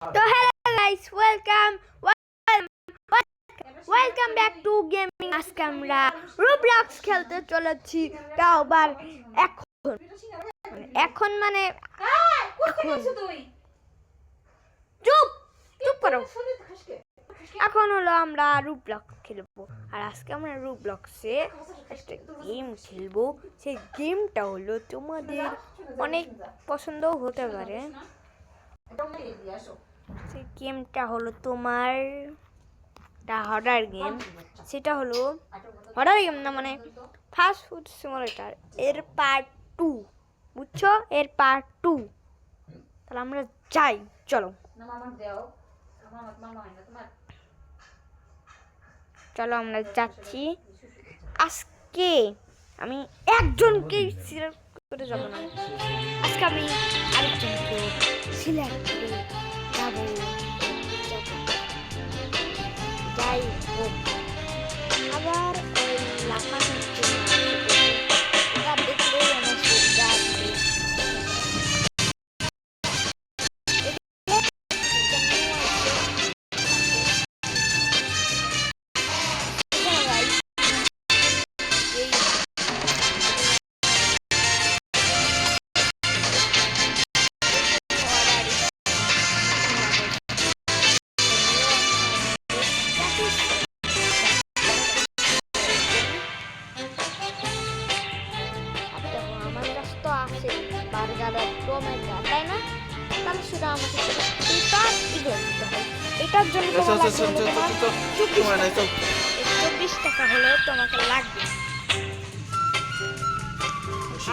তো hello guys, welcome back to gaming. আজকে আমরা রোবলক্স খেলতে চলেছি, তাও আবার এখন মানে চুপ চুপ করো। এখন হলো আমরা রোবলক্স খেলবো, আর আজকে আমরা রোবলক্সে একটা গেম খেলবো। সেই গেমটা হলো তোমাদের অনেক পছন্দও হতে পারে। সেই গেমটা হলো তোমার হরার গেম। সেটা হলো হরার গেম না, মানে ফাস্ট ফুড সিমুলেটর এর পার্ট 2, বুঝছো? এর পার্ট 2। তাহলে আমরা যাই, চলো চলো আমরা যাচ্ছি। আজকে আমি একজনকেই সিলেক্ট করে যাবো না, আজকে আমি আরেকজনকে সিলেক্ট করে যাবো। যাই হোক, আবার ওই লাফানো দেখলেই আমার সুবিধা আছে। বার্গার আর টমেটো, তাই না? তাহলে সেটা আমাকে এটার জন্য 24 টাকা হলেও তোমাকে লাগবে।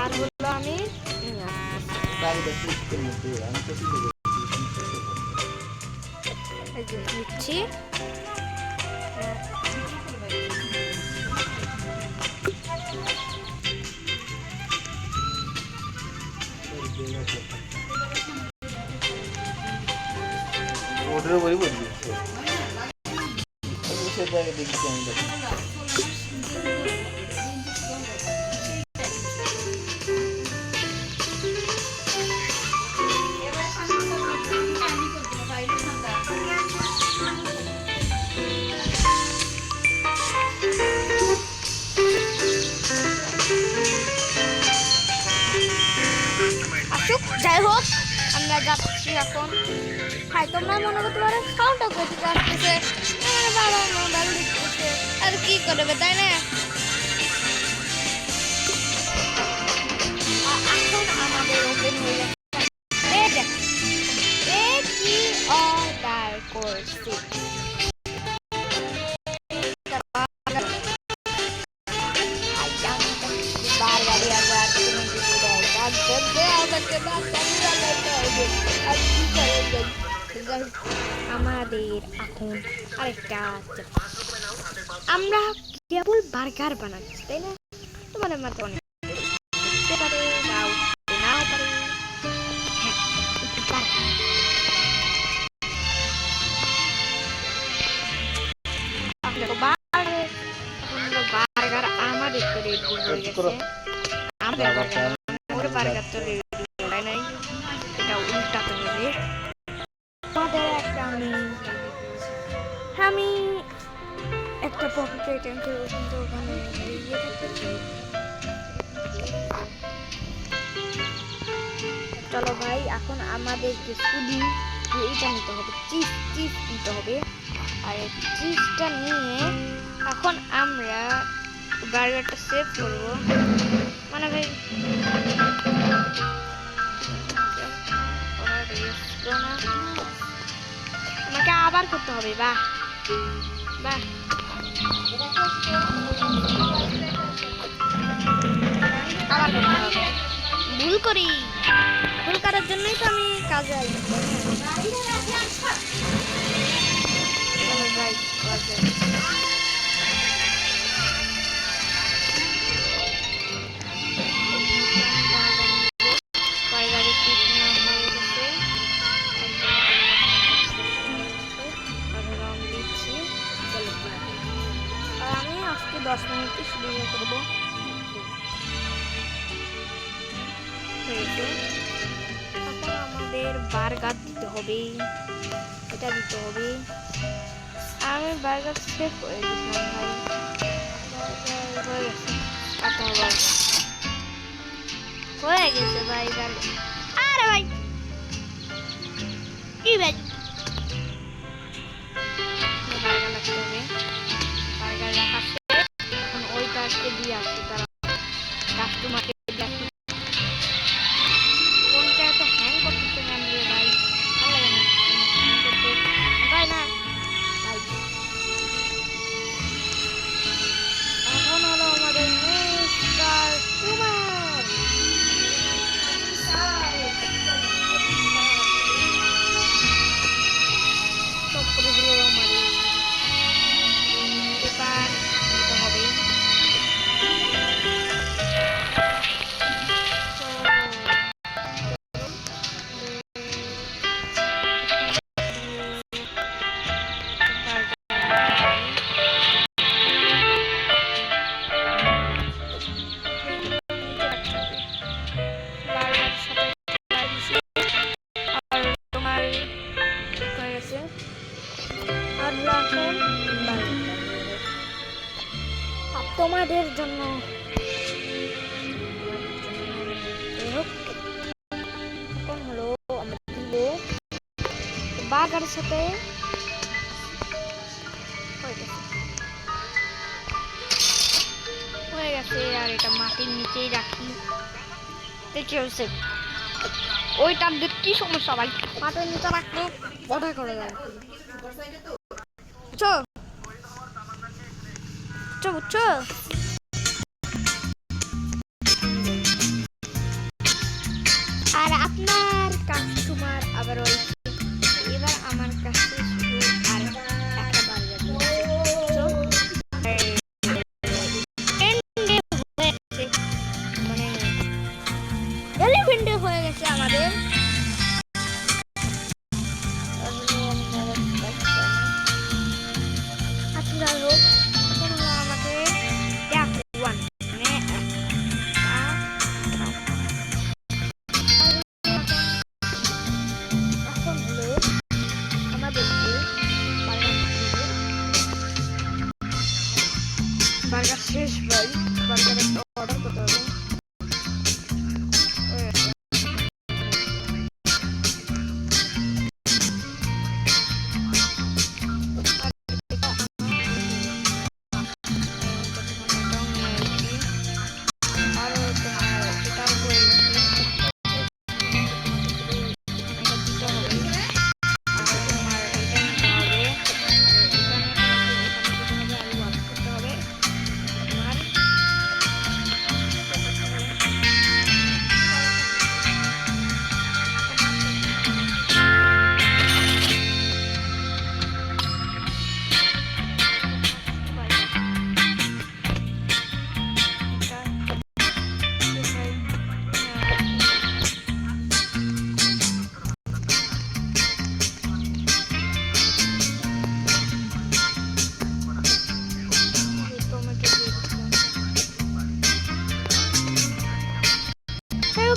আর হলো আমি নিচ্ছি। ওটার উপরই বলছি জায়গায় দেখছি আমি। যাই হোক, আমরা যাচ্ছি এখন। হাই, তোমরা মনে করতে পারো সাউন্ডটা কোথায় আসতেছে, বাবা মোবাইল দিচ্ছে আর কি করবে, তাই না? এখন আমাদের ওপেন হয়ে যাচ্ছে। কি অর্ডার করছি? আমাদের এখন আরেকটা আমরা কেবল বার্গার বানাচ্ছি, তাই না? তোমাদের মাত্র অনেক নাও পারে। বার্গার আমাদের তো রেডি হয়ে গেছে। আমাদের বার্গার তো রেডি হয় নাই, এটা উল্টাতে হবে। আমাদের একটা আমি একটা পকেট আইটেম করবো, কিন্তু ওখানে চলো ভাই, এখন আমাদেরকে শুধু এইটা নিতে হবে, চিজ নিতে হবে। আর এই চিজটা নিয়ে এখন আমরা বার্গারটা সেভ করবো, মানে ভাই আমাকে আবার করতে হবে। বাহ বাহ, আবার করতে হবে। ভুল করার জন্যই তো আমি কাজে আসি। ভাই আমি আজকে 10 মিনিটে শুরু করবো। এখন আমাদের আমাদের বার্গার দিতে হবে, এটা দিতে হবে। আমি বার্গার সেভ করে দিলাম ভাই, হয়ে গেছে। আচ্ছা আবার হয়ে গেছে ভাই বার্গার। আরে ভাই কি ভাই, বার্গার রাখতে হবে, বার্গার রাখা শেষ। এখন ওইটা আজকে দিয়ে আসছি, তারা কাস্টমারকে দিয়ে আসছি। ফোনটা এত হ্যাং করতেছে কেন রে ভাই, ভালো লাগে না হ্যাং করতে, ভাই না ভাই। এখন হলো আমাদের মিস্টার কুমার, সব করে দিল আমাদের। এবার এটা হবে তোমাদের জন্য এখন হলো আমরা দিব বার্গারের সাথে। হয়ে গেছে, আর এটা মাটির নিচেই রাখি। দেখি হচ্ছে ওইটার দিক কি সমস্যা ভাই, মাটির নিচে রাখলেও বড় করে যায়, বুঝছো বুঝছো বুঝছো। আর আপনার কাস্টমার আবার ওই এবার আমার কাছে শুধু আর একটা বার্গার মানে এলিফেন্টে হয়ে গেছে আমাদের। আচ্ছা হোক, এখন হলো আমাকে বার্গার শেষ ভাই, বার্গার একটা অর্ডার করতে হবে।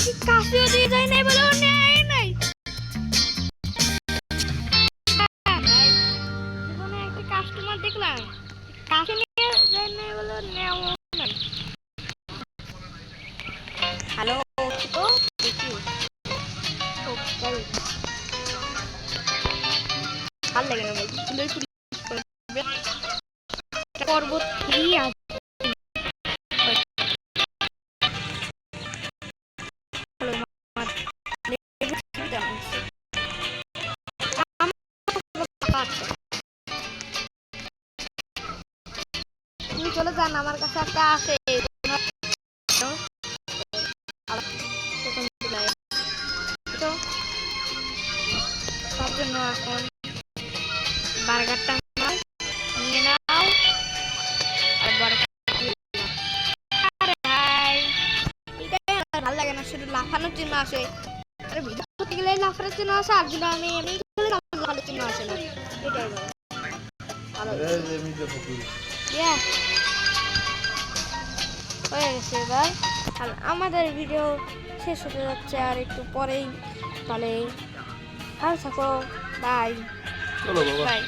কি কাশিও দিয়ে যায় নাই বলে নেয় নাই, জীবনে একটা কাস্টমার দেখলাম কাশি নিয়ে যায় নাই বলে নেও নাই। হ্যালো তো দেখি ভাল লাগে না বলছি, সুন্দর করবো থ্রি আছে। তুমি চলে যান, আমার কাছে একটা আছে তার জন্য এখন বার্গারটা নিয়ে নাও আর ভালো লাগে না, শুধু লাফানোর জন্য আসে। আরে ভিডিও করতে গেলে লাফানোর জন্য আসে, আর যদি আমি এমনি লাফানোর জন্য আসে না, এটাই ভালো হয়ে গেছে। এবার আর আমাদের ভিডিও শেষ হতে যাচ্ছে আর একটু পরেই, তাহলে ভালো থাকো, বাই চলো বাবা বাই।